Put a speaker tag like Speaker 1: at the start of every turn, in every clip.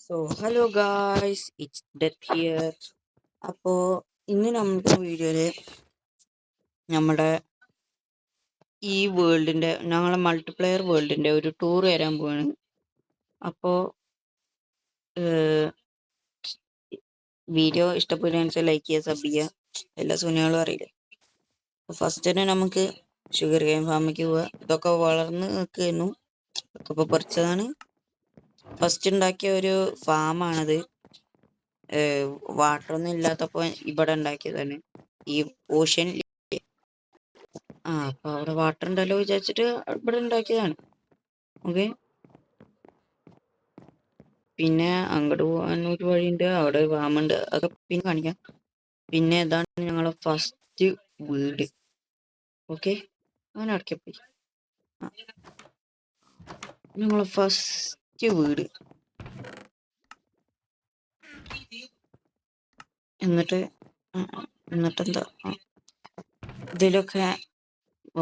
Speaker 1: So hello guys, it's death here. അപ്പോൾ ഇന്ന് നമ്മുടെ വീഡിയോയില് നമ്മുടെ ഈ വേൾഡിന്റെ ഞങ്ങളെ മൾട്ടിപ്ലെയർ വേൾഡിന്റെ ഒരു ടൂർ വരാൻ പോവാണ്. അപ്പോൾ വീഡിയോ ഇഷ്ടപ്പെടുകയാണെന്ന് വെച്ചാൽ ലൈക്ക് ചെയ്യുക, സബ് ചെയ്യുക, എല്ലാ സുനികളും അറിയില്ലേ. ഫസ്റ്റ് തന്നെ നമുക്ക് ഷുഗർ കെയിൻ ഫാമിലേക്ക് പോവുക. ഇതൊക്കെ വളർന്ന് നിൽക്കുന്നു, ഇതൊക്കെ ഇപ്പോൾ പറിച്ചതാണ്. ഫസ്റ്റ് ഉണ്ടാക്കിയ ഒരു ഫാമാണത്. വാട്ടർ ഒന്നും ഇല്ലാത്തപ്പോൾ ഇവിടെ ഉണ്ടാക്കിയതാണ്. ഈ ഓഷ്യൻ അപ്പൊ അവിടെ വാട്ടർ ഉണ്ടല്ലോ വിചാരിച്ചിട്ട് ഇവിടെ ഉണ്ടാക്കിയതാണ്. ഓക്കെ, പിന്നെ അങ്ങോട്ട് പോകാൻ ഒരു വഴിയുണ്ട്, അവിടെ ഫാമുണ്ട്, അതൊക്കെ പിന്നെ കാണിക്കാം. പിന്നെ ഇതാണ് ഞങ്ങളെ ഫസ്റ്റ് വീട്. ഓക്കെ, അങ്ങനെ അടക്കപ്പോയി ഞങ്ങളെ ഫസ്റ്റ് വീട്. എന്നിട്ടെന്താ ഇതിലൊക്കെ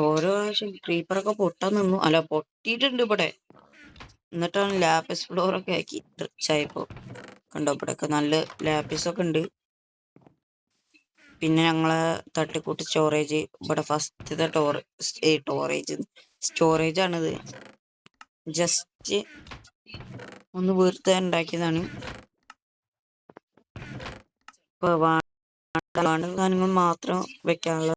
Speaker 1: ഓരോ പ്രാവശ്യം ക്രീപ്പറൊക്കെ പൊട്ടാൻ നിന്നു. അല്ല, പൊട്ടിയിട്ടുണ്ട് ഇവിടെ. എന്നിട്ടാണ് ലാപ്പിസ് ഫ്ലോറൊക്കെ ആക്കി റിച്ചായപ്പോ. കണ്ടോ, ഇവിടെയൊക്കെ നല്ല ലാപ്പിസൊക്കെ ഉണ്ട്. പിന്നെ ഞങ്ങളെ തട്ടിക്കൂട്ട് സ്റ്റോറേജ്, ഇവിടെ ഫസ്റ്റത്തെ സ്റ്റോറേജ് ആണിത്. ജസ്റ്റ് ഒന്ന് വീർത്ത് ഉണ്ടാക്കിയതാണ്. ഇപ്പൊ വേണ്ട സാധനങ്ങൾ മാത്രം വെക്കാനുള്ള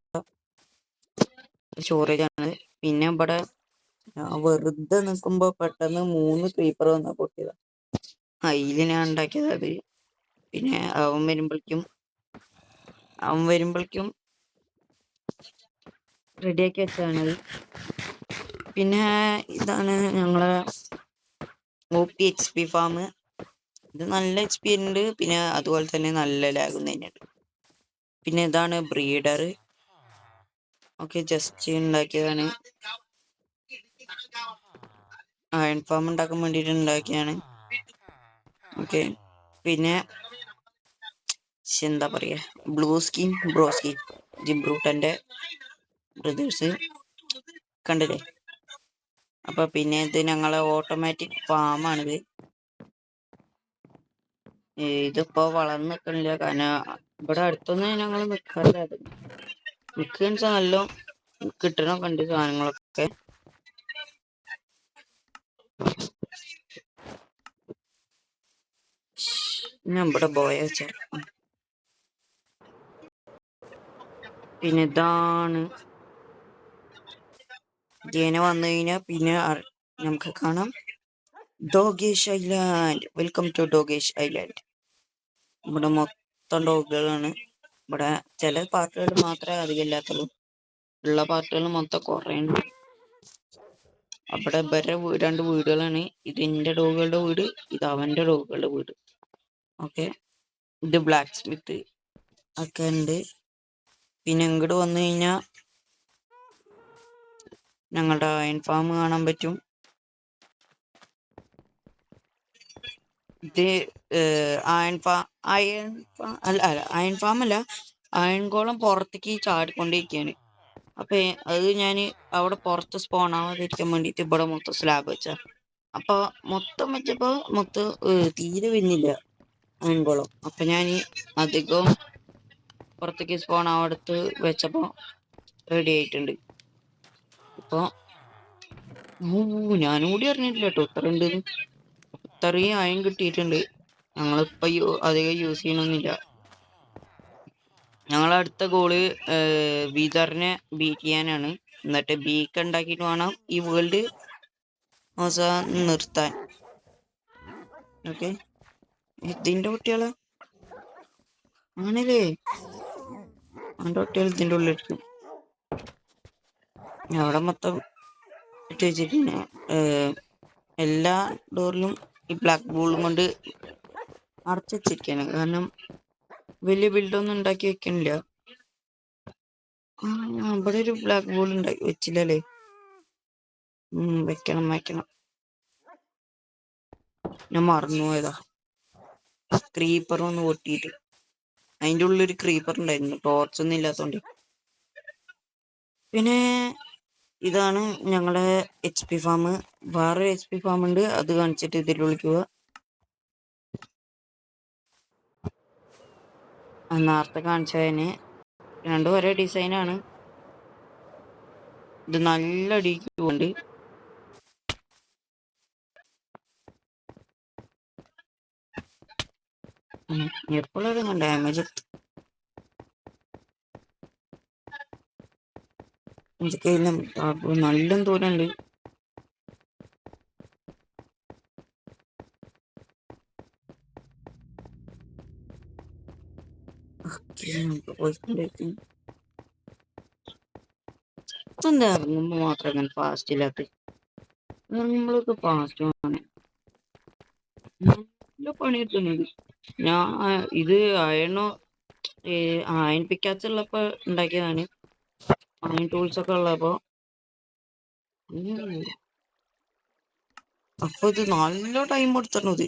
Speaker 1: സ്റ്റോറേജ് ആണ്. പിന്നെ ഇവിടെ വെറുതെ നിൽക്കുമ്പോ പെട്ടെന്ന് 3 ക്രീപ്പർ വന്ന പൊട്ടിയതാ. അതില് ഞാൻ ഉണ്ടാക്കിയത് അത്. പിന്നെ അവൻ വരുമ്പോഴേക്കും റെഡിയാക്കി വെച്ചതാണത്. പിന്നെ ഇതാണ് ഞങ്ങളെ OP XP ഫാം. ഇത് നല്ല XP ഉണ്ട്, പിന്നെ അതുപോലെ തന്നെ നല്ല ലാഗും തന്നെയുണ്ട്. പിന്നെ ഇതാണ് ബ്രീഡർ. ഓക്കെ, ജസ്റ്റ് ഉണ്ടാക്കിയതാണ്. അയൺ ഫാം ഉണ്ടാക്കാൻ വേണ്ടിയിട്ട് ഉണ്ടാക്കിയാണ്. ഓക്കെ, പിന്നെ എന്താ പറയാ, ബ്രോസ്കി ജിംബ്രൂട്ടന്റെ ബ്രദേഴ്സ് കണ്ടില്ലേ. അപ്പൊ പിന്നെ ഇത് ഞങ്ങളെ ഓട്ടോമാറ്റിക് ഫാമാണിത്. ഇതിപ്പോ വളർന്നു നിൽക്കണില്ല, കാരണം ഇവിടെ അടുത്തൊന്നും ഞങ്ങൾ നിൽക്കാറില്ല. നിൽക്കുകയെന്ന് വെച്ചാൽ നല്ല കിട്ടണമൊക്കെ ഉണ്ട് സാധനങ്ങളൊക്കെ. ഞാൻ ഇവിടെ പോയ വെച്ചാൽ പിന്നെ ഇതാണ് ജേന വന്നു കഴിഞ്ഞാൽ പിന്നെ നമുക്ക് കാണാം Dogesh island. Welcome to Dogesh island. ഇവിടെ മൊത്തം ഡോഗുകളാണ്. ഇവിടെ ചില പാർട്ടുകൾ മാത്രമേ അധികം ഇല്ലാത്തുള്ളൂ, ഉള്ള പാർട്ടുകൾ മൊത്തം കുറേ ഉണ്ട്. അവിടെ ഇവരുടെ 2 വീടുകളാണ്. ഇത് എന്റെ ഡോഗുകളുടെ വീട്, ഇത് അവന്റെ ഡോഗുകളുടെ വീട്. ഓക്കെ, ഇത് ബ്ലാക്ക് സ്മിത്ത് ഒക്കെ ഉണ്ട്. പിന്നെ ഇങ്ങോട്ട് വന്നു കഴിഞ്ഞാൽ ഞങ്ങളുടെ അയൺ ഫാം കാണാൻ പറ്റും. ഇത് അയൺ ഫാം അല്ല, അയൺ ഗോളം പുറത്തേക്ക് ചാടിക്കൊണ്ടിരിക്കുകയാണ്. അപ്പൊ അത് ഞാൻ അവിടെ പുറത്ത് സ്പോൺ ആവാതിരിക്കാൻ വേണ്ടിയിട്ട് ഇവിടെ മൊത്തം സ്ലാബ് വെച്ച. അപ്പൊ മൊത്തം തീരെ വരുന്നില്ല അയൺ ഗോളം. അപ്പൊ ഞാൻ അധികം പുറത്തേക്ക് സ്പോൺ ആവടുത്ത് വെച്ചപ്പോ റെഡി ആയിട്ടുണ്ട്. ഇപ്പൊ ഞാനും കൂടി അറിഞ്ഞിട്ടില്ല കേട്ടോ ഇത്ര ഉണ്ട്. ഇത്രയും അയൺ കിട്ടിയിട്ടുണ്ട്. ഞങ്ങളിപ്പോ അധികം യൂസ് ചെയ്യണമെന്നില്ല. ഞങ്ങളടുത്ത ഗോള് വിതറിനെ ബീറ്റ് ചെയ്യാനാണ്. എന്നിട്ട് ബീക്ക് ഉണ്ടാക്കിയിട്ട് വേണം ഈ വേൾഡ് നിർത്താൻ. ഓക്കെ, ഇതിന്റെ കുട്ടികള് ആണല്ലേ, അവന്റെ കുട്ടികൾ ഇതിന്റെ ഉള്ളിലിരിക്കും. അവിടെ മൊത്തം ഇട്ട് വെച്ചിട്ട് എല്ലാ ഡോറിലും ഈ ബ്ലാക്ക് ബോളും കൊണ്ട് അടച്ചു വെച്ചിരിക്കാണ്. കാരണം വലിയ ബിൽഡൊന്നും ഉണ്ടാക്കി വെക്കണില്ല. ഇവിടെ ഒരു ബ്ലാക്ക് ബോൾ ഉണ്ടാക്കി വെച്ചില്ലല്ലേ. വെക്കണം. ഞാൻ മറന്നുപോയതാ. ക്രീപ്പർ ഒന്ന് പൊട്ടിയിട്ട് അതിന്റെ ഉള്ളിലൊരു ക്രീപ്പർ ഉണ്ടായിരുന്നു, ടോർച്ചൊന്നും ഇല്ലാത്തോണ്ട്. പിന്നെ ഇതാണ് ഞങ്ങളുടെ HP ഫാം. വേറൊരു HP ഫാം ഉണ്ട്, അത് കാണിച്ചിട്ട് ഇതിൽ വിളിക്കുക. നേരത്തെ കാണിച്ചതിന് രണ്ടും ഒരേ ഡിസൈനാണ്. ഇത് നല്ല അടിക്കുണ്ട്. എപ്പോഴും ഡാമേജ് നല്ല ദൂരമുണ്ട്. എന്താ ഇറങ്ങുമ്പോ മാത്രം അങ്ങനെ ഫാസ്റ്റ് ഇല്ലാത്ത? നമ്മളൊക്കെ ഫാസ്റ്റ് ആണ്. നല്ല പണി കിട്ടുന്നത്. ഞാൻ ഇത് അയൺ പിക്കാച്ചുള്ളപ്പോ ഉണ്ടാക്കിയതാണ്. അയൺ ടൂൾസ് ഒക്കെ ഉള്ളപ്പോ അപ്പൊ ഇത് നല്ല ടൈം എടുത്തത്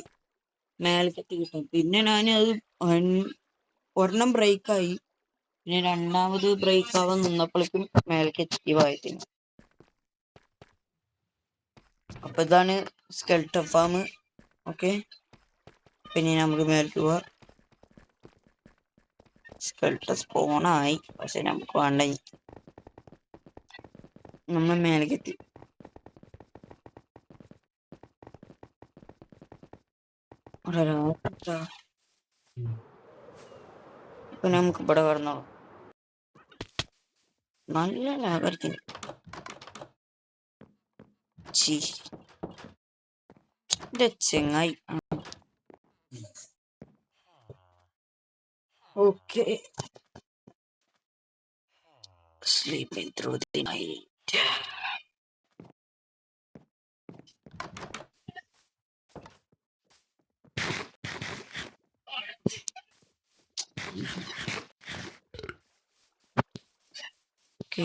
Speaker 1: മേലക്കെത്തി കിട്ടും. പിന്നെ ഞാൻ അത് ഒരെണ്ണം ബ്രേക്കായി. പിന്നെ രണ്ടാമത് ബ്രേക്ക് ആവാൻ നിന്നപ്പോഴേക്കും മേലേക്ക് എത്തിവായിരുന്നു. അപ്പൊ ഇതാണ് സ്കെൽട്ടൺ ഫാം. ഓക്കെ, പിന്നെ നമുക്ക് മേലേക്ക് പോവാ. സ്കെൽട്ടൺ സ്പോണായി, പക്ഷെ നമുക്ക് വേണ്ട. നമ്മൾ മേലേക്ക് എത്തി. ഇപ്പൊ നമുക്ക് ഇവിടെ കിടന്നോ. നല്ല ലാഭമായിരിക്കും. ചെങ്ങായി. Okay, sleeping through the night.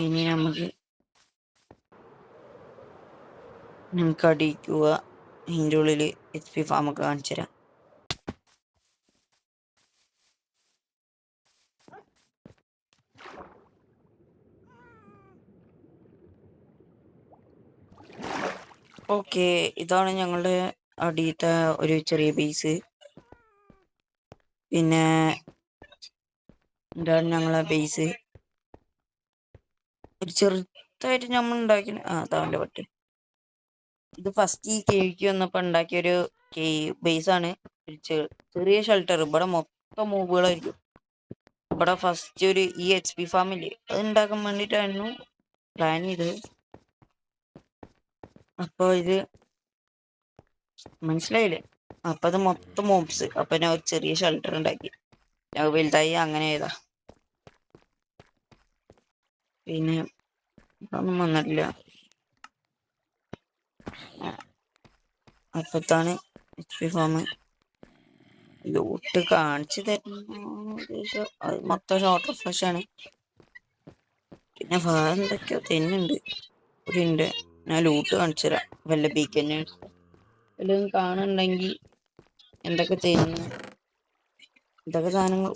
Speaker 1: ഇനി നമുക്ക് അടിക്കുക. ഇതിൻ്റെ ഉള്ളിൽ HP ഫാമൊക്കെ കാണിച്ചു തരാം. ഓക്കെ, ഇതാണ് ഞങ്ങളുടെ അടിയത്തെ ഒരു ചെറിയ ബേസ്. പിന്നെ ഇതാണ് ഞങ്ങളെ ബേസ്. ഒരു ചെറുതായിട്ട് നമ്മൾ ഉണ്ടാക്കി. അതാവല്ലേ പറ്റും. ഇത് ഫസ്റ്റ് ഈ കേക്ക് വന്നപ്പോ ഉണ്ടാക്കിയൊരു ബേസ് ആണ്. ചെറിയ ഷെൽട്ടർ. ഇവിടെ മൊത്തം മൂവുകളായിരിക്കും. ഇവിടെ ഫസ്റ്റ് ഒരു HP ഫാമില്ലേ, അത് ഉണ്ടാക്കാൻ വേണ്ടിയിട്ടായിരുന്നു പ്ലാൻ ചെയ്തത്. അപ്പൊ ഇത് മനസ്സിലായില്ലേ? അപ്പൊ അത് മൊത്തം മോബ്സ്. അപ്പൊ ഞാൻ ഒരു ചെറിയ ഷെൽട്ടർ ഉണ്ടാക്കി. വലുതായി അങ്ങനെ ചെയ്താ. പിന്നെ ഒന്നും വന്നിട്ടില്ല. അപ്പത്താണ് HP ഫാം. ലൂട്ട് കാണിച്ചു തരുന്ന അത് മൊത്തം ഷോർട്ട് ഫ്ലഷ് ആണ്. പിന്നെ വേറെ എന്തൊക്കെയോ തെന്നുണ്ട്. ഉണ്ട്, ഞാൻ ലൂട്ട് കാണിച്ചു തരാം. വല്ല ബീക്കന്നേഴ്സ് വല്ലതും കാണുന്നുണ്ടെങ്കിൽ എന്തൊക്കെ ചെയ്യുന്നു, ഇതൊക്കെ സാധനങ്ങൾ.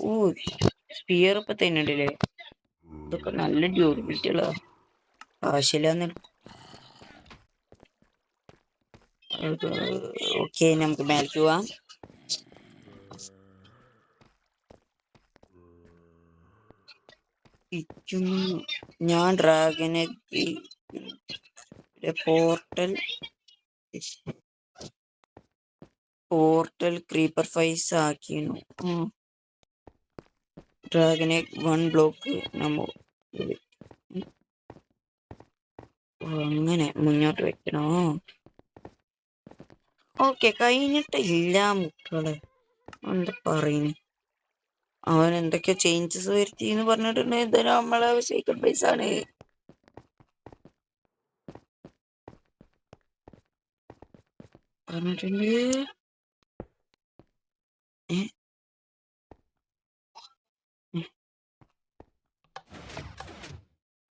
Speaker 1: സ്പിയർ ഇപ്പൊ തന്നെയുണ്ടല്ലേ. ഇതൊക്കെ നല്ല ഡ്യൂറബിലിറ്റി ഉള്ള ആവശ്യമില്ലാന്ന്. ഓക്കെ, നമുക്ക് മേലേക്ക് പോവാം. ഞാൻ ഡ്രാഗനെ പോർട്ടൽ ക്രീപ്പർ ഫൈസ് ആക്കിയിരുന്നു. ഡ്രാഗനെ 1 ബ്ലോക്ക് അങ്ങനെ മുന്നോട്ട് വെക്കണോ? ഓക്കെ, കഴിഞ്ഞിട്ടില്ല മക്കളെ. എന്താ പറയുന്നു? അവൻ എന്തൊക്കെയോ ചേഞ്ചസ് വരുത്തി എന്ന് പറഞ്ഞിട്ടുണ്ട്. ഇത് നമ്മളെ സീക്രട്ട് ബേസ് ആണ്. പറഞ്ഞിട്ടുണ്ട്.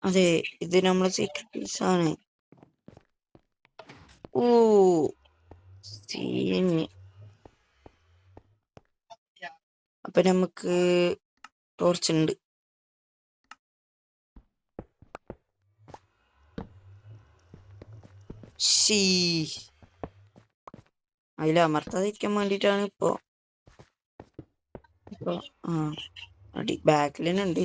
Speaker 1: അതെ, ഇത് നമ്മളെ സീക്രട്ട് ബേസ് ആണ്. അപ്പൊ നമുക്ക് ടോർച്ച് ഉണ്ട്. അതിൽ അമർത്താതിരിക്കാൻ വേണ്ടിട്ടാണ് ഇപ്പൊ. അടി ബാക്കിൽ തന്നെ ഉണ്ട്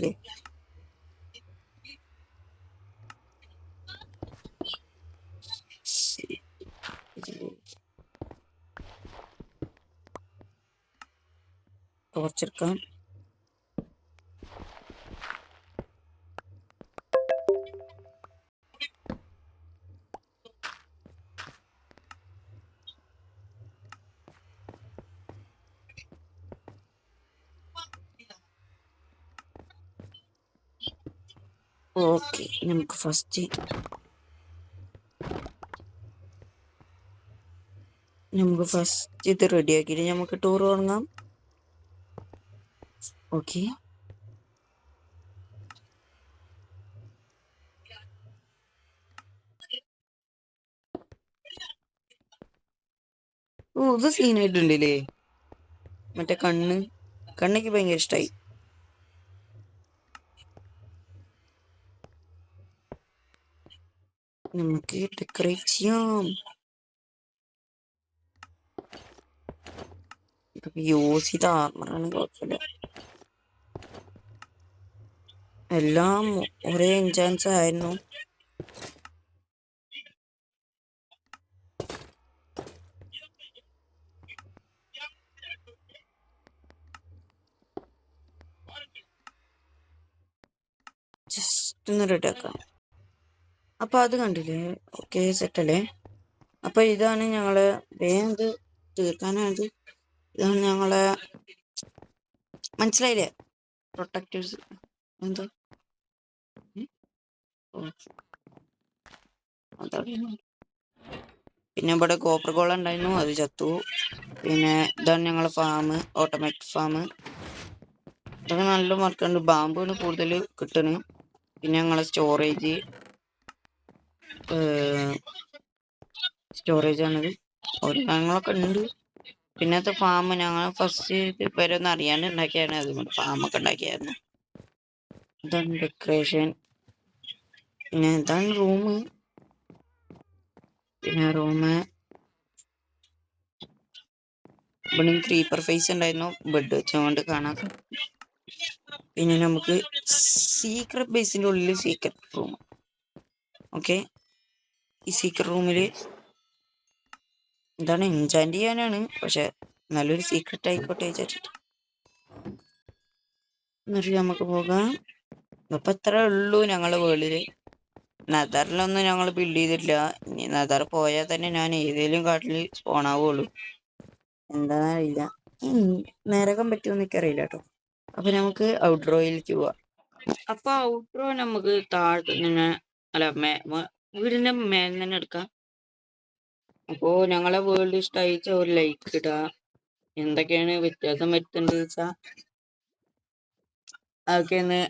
Speaker 1: ടോർച്ചെടുക്കാം. ഓക്കെ, നമുക്ക് ഫസ്റ്റ് ഇത് റെഡിയാക്കിയിട്ട് നമുക്ക് ടൂർ തുടങ്ങാം. ഓക്കെ, ഇത് സീനായിട്ടുണ്ടല്ലേ. മറ്റേ കണ്ണിക്ക് ഭയങ്കര ഇഷ്ടമായി. നമുക്ക് ഡെക്കറേറ്റ് ചെയ്യാം. യൂസ് ചെയ്ത ആർമറാണ്, കുഴപ്പമില്ല. എല്ലാം ഒരേ എൻചാൻസ് ആയിരുന്നു. ജസ്റ്റ് ഒന്ന് റെഡിയാക്കാം. അപ്പൊ അത് കണ്ടില്ലേ? ഓക്കെ, സെറ്റല്ലേ? അപ്പൊ ഇതാണ് ഞങ്ങള് വേഗം തീർക്കാനായത്. ഇതാണ് ഞങ്ങളെ, മനസ്സിലായില്ലേ? പ്രൊട്ടക്റ്റേഴ്സ് എന്താ പിന്നെ ഇവിടെ കോപ്പർ കോള ഉണ്ടായിരുന്നു, അത് ചത്തു. പിന്നെ ഇതാണ് ഞങ്ങളെ ഫാം, ഓട്ടോമാറ്റിക് ഫാം. ഇതൊക്കെ നല്ല മാർക്കുണ്ട്. ബാമ്പാണ് കൂടുതൽ കിട്ടണ്. പിന്നെ ഞങ്ങളെ സ്റ്റോറേജ് ആണിത്. ഓരോ കാര്യങ്ങളൊക്കെ ഉണ്ട്. പിന്നത്തെ ഫാം ഞങ്ങൾ ഫസ്റ്റ് വരെ ഒന്നും അറിയാണ്ട് ഉണ്ടാക്കിയാണ്, അതുകൊണ്ട് ഫാമൊക്കെ ഉണ്ടാക്കിയായിരുന്നു. ഇതാണ് ഡെക്കറേഷൻ. പിന്നെ ഇതാണ് റൂം. പിന്നെ ഇവിടെ ക്രീപ്പർ ഫേസ് ഉണ്ടായിരുന്നു, ബെഡ് വെച്ചുകൊണ്ട് കാണാം. പിന്നെ നമുക്ക് സീക്രട്ട് ബേസിന്റെ ഉള്ളിൽ സീക്രട്ട് റൂം. ഓക്കെ, ഈ സീക്രട്ട് റൂമില് എന്താണ് എൻചാൻറ് ചെയ്യാനാണ്, പക്ഷെ നല്ലൊരു സീക്രട്ട് ആയിക്കോട്ടെ വിചാരിച്ചിട്ട്. എന്നിട്ട് നമുക്ക് പോകാം. അപ്പൊ ഇത്രേ ഉള്ളൂ ഞങ്ങളെ വേൾഡില്. നെതറിലൊന്നും ഞങ്ങൾ ബിൽഡ് ചെയ്തിട്ടില്ല. ഇനി നെതർ പോയാൽ തന്നെ ഞാൻ ഏതെങ്കിലും കാട്ടിൽ സ്പോൺ ആവുള്ളൂ. എന്താണെന്നറിയില്ല, നരകം പറ്റുമെന്ന് എനിക്കറിയില്ല കേട്ടോ. അപ്പൊ നമുക്ക് ഔട്ട്രോയിലേക്ക് പോവാം. അപ്പൊ ഔട്ട്രോ നമുക്ക് താഴത്ത് തന്നെ, അല്ല വീടിന്റെ മേലെ തന്നെ എടുക്കാം. അപ്പോ ഞങ്ങളെ വേൾഡ് ഇഷ്ടമായിച്ച ഒരു ലൈക്ക് ഇടുക. എന്തൊക്കെയാണ് വ്യത്യാസം വരുത്തേണ്ടത് വെച്ചാ അതൊക്കെ ഒന്ന്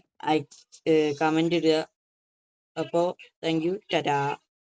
Speaker 1: കമന്റ് ഇടുക. അപ്പോ താങ്ക് യു, ടാറ്റാ.